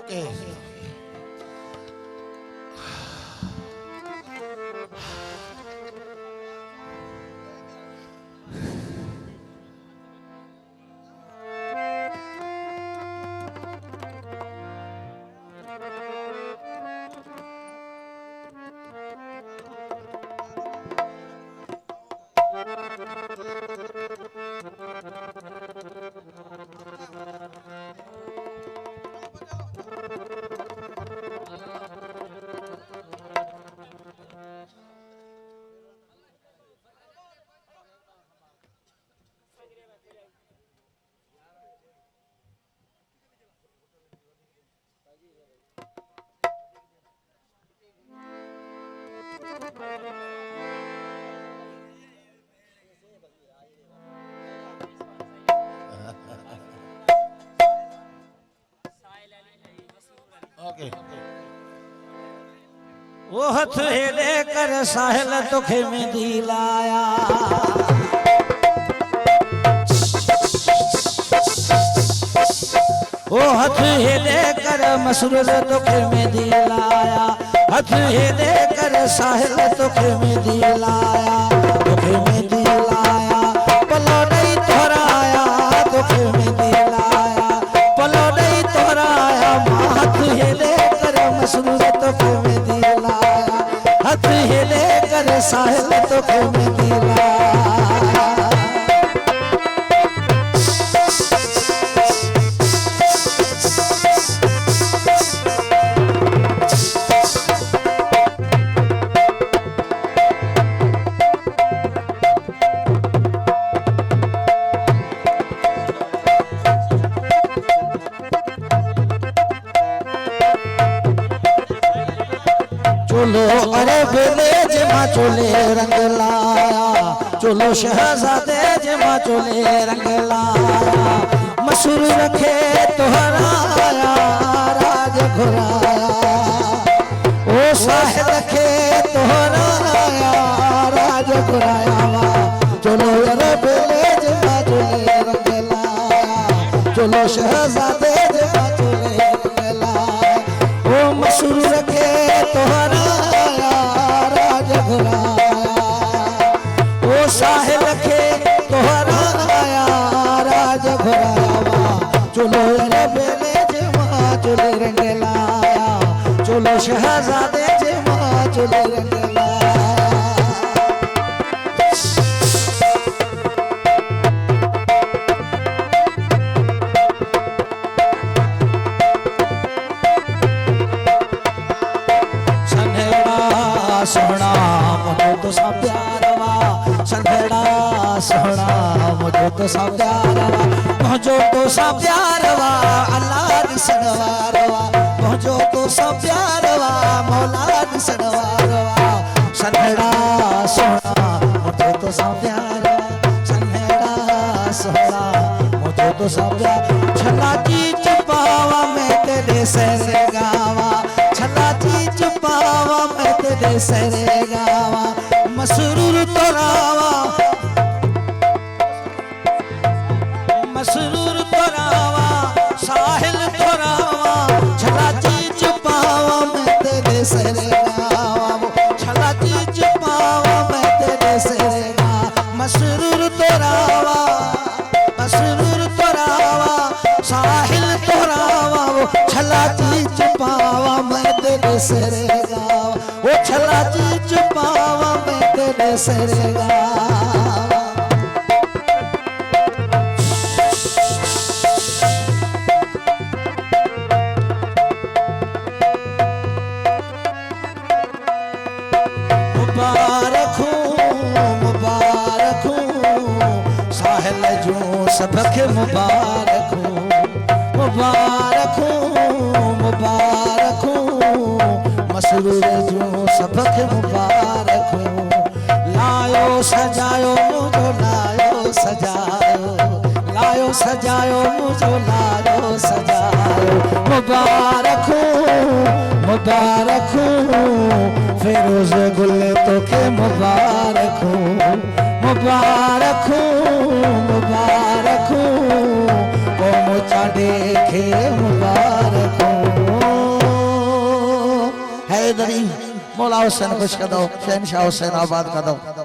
okay okay वो हथ हिले कर साहिल तुखे में दिलाया वो हथ हिले कर मसरूर तुखे में दिलाया हथ हिले कर साहिल तुखे में दिलाया तुखे में दिलाया पलो नहीं तोराया तुखे में दिलाया पलो नहीं तोराया हाथ हिले कर मसरूर तुखे में दिलाया हाथ हिले कर साहिल तुखे में दिलाया चलो अरे बेले जमा चोले रंग लाया चलो शहजादे जमा चोले रंग लाया मसूर रखे तोहराया राज घुराया ओ साहिल रखे तोहराया राज घुराया चलो अरे बेले जमा चोले रंग लाया चलो शहजादे जमा चोले रंग लाया ओ मसूर रखे तोहरा ओ साहिल के तोहराया राज घुराया चलो रे बेले जमा चोले रंग लाया चलो शहजादे जमा चोले रंग लाया सोना मुझे तो सब प्यारवा संधेड़ा सोना मुझे तो सब प्यारवा मुझे तो सब प्यारवा अल्लाह दिसनवारवा मुझे तो सब प्यारवा मौला दिसनवारवा संधेड़ा सोना मुझे तो सब प्यारवा संधेड़ा सोना मुझे तो सब प्यार छला चीज पावा मैं तेरे सर गावा छला चीज पावा मैं तेरे सरे गावा मसरूर तोरावा मसरूर तोरावा साहिल तोरावा छला चीज पावा मैं तेरे सरे गावा छला चीज पावा मैं तेरे सरे गावा मसरूर तोरावा साहिल तोरावा छला चीज पावा मैं तेरे सरे गावा वो छला चीज पावा मैं तेरे सरे गावा मुबारक हूँ साहिल जो सबके मुबारक हूँ मुबारक हूँ मसरूर जो सबके मुबारक हूँ लायो सजायो मुझो लायो सजायो मुझो लायो सजायो मुबारक हूँ फिरोज गुल तो के मुबारक हूँ मुबारक हूँ ओ मुझा देखे मुबारक हूँ हैदरी मौला हुसैन खुश कर दो शहनशाह हुसैन आबाद कर दो